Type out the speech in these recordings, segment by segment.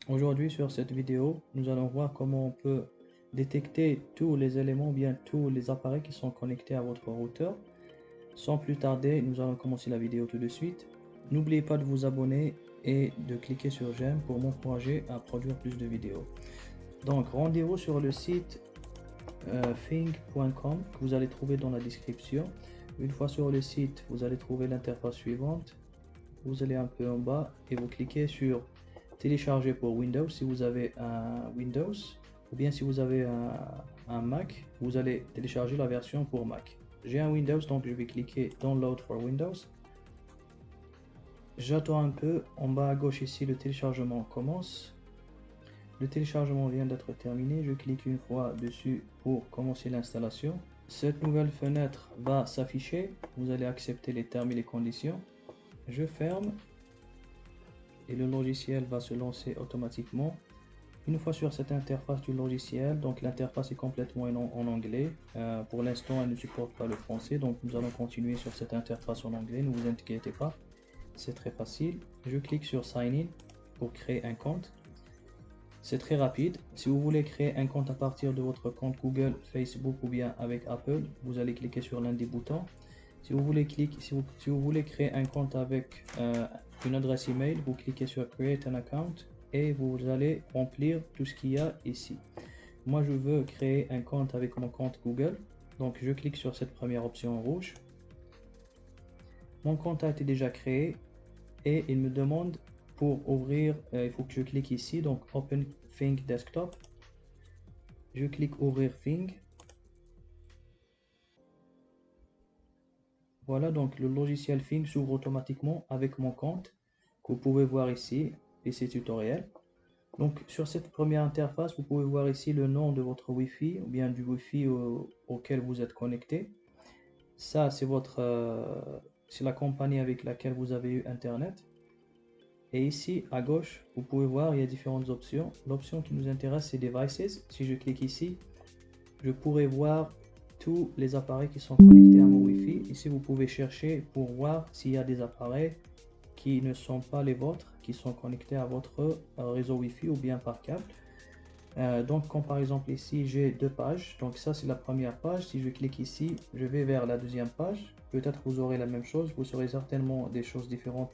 Aujourd'hui, sur cette vidéo, nous allons voir comment on peut détecter tous les éléments, bien tous les appareils qui sont connectés à votre routeur. Sans plus tarder, nous allons commencer la vidéo tout de suite. N'oubliez pas de vous abonner et de cliquer sur j'aime pour m'encourager à produire plus de vidéos. Donc, rendez-vous sur le site thing.com que vous allez trouver dans la description. Une fois sur le site, vous allez trouver l'interface suivante. Vous allez un peu en bas et vous cliquez sur télécharger pour Windows si vous avez un Windows, ou bien si vous avez un Mac, vous allez télécharger la version pour Mac. J'ai un Windows, donc je vais cliquer Download for Windows. J'attends un peu. En bas à gauche ici, le téléchargement commence. Le téléchargement vient d'être terminé. Je clique une fois dessus pour commencer l'installation. Cette nouvelle fenêtre va s'afficher. Vous allez accepter les termes et les conditions. Je ferme et le logiciel va se lancer automatiquement. Une fois sur cette interface du logiciel, donc l'interface est complètement en anglais. Pour l'instant, elle ne supporte pas le français, donc nous allons continuer sur cette interface en anglais, ne vous inquiétez pas. C'est très facile. Je clique sur Sign In pour créer un compte. C'est très rapide. Si vous voulez créer un compte à partir de votre compte Google, Facebook ou bien avec Apple, vous allez cliquer sur l'un des boutons. Si vous voulez créer un compte avec une adresse email, vous cliquez sur Create an account et vous allez remplir tout ce qu'il y a ici. Moi, je veux créer un compte avec mon compte Google, donc je clique sur cette première option en rouge. Mon compte a été déjà créé et il me demande pour ouvrir, il faut que je clique ici, donc Open Thing Desktop. Je clique Ouvrir Thing. Voilà, donc le logiciel Thing s'ouvre automatiquement avec mon compte que vous pouvez voir ici, PC tutoriel. Donc sur cette première interface, vous pouvez voir ici le nom de votre Wi-Fi ou bien du Wi-Fi auquel vous êtes connecté. Ça, c'est c'est la compagnie avec laquelle vous avez eu Internet. Et ici à gauche, vous pouvez voir, il y a différentes options. L'option qui nous intéresse, c'est Devices. Si je clique ici, je pourrai voir tous les appareils qui sont connectés à mon Wi-Fi. Ici, vous pouvez chercher pour voir s'il y a des appareils qui ne sont pas les vôtres, qui sont connectés à votre réseau Wi-Fi ou bien par câble. Donc, comme par exemple ici, j'ai deux pages. Donc ça, c'est la première page. Si je clique ici, je vais vers la deuxième page. Peut-être vous aurez la même chose. Vous aurez certainement des choses différentes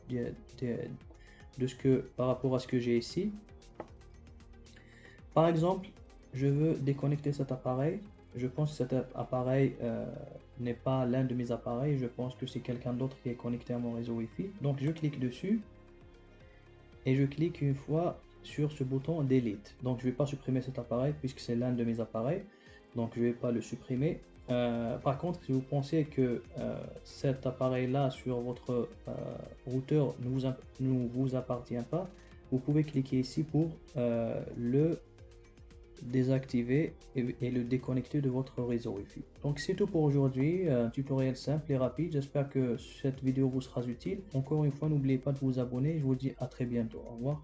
par rapport à ce que j'ai ici. Par exemple, je veux déconnecter cet appareil. Je pense que cet appareil n'est pas l'un de mes appareils. Je pense que c'est quelqu'un d'autre qui est connecté à mon réseau Wi-Fi. Donc je clique dessus et je clique une fois sur ce bouton Delete. Donc je ne vais pas supprimer cet appareil puisque c'est l'un de mes appareils. Donc je ne vais pas le supprimer. Par contre, si vous pensez que cet appareil-là sur votre routeur ne vous appartient pas, vous pouvez cliquer ici pour le désactiver et le déconnecter de votre réseau Wi-Fi. Donc c'est tout pour aujourd'hui, un tutoriel simple et rapide. J'espère que cette vidéo vous sera utile. Encore une fois, n'oubliez pas de vous abonner. Je vous dis à très bientôt. Au revoir.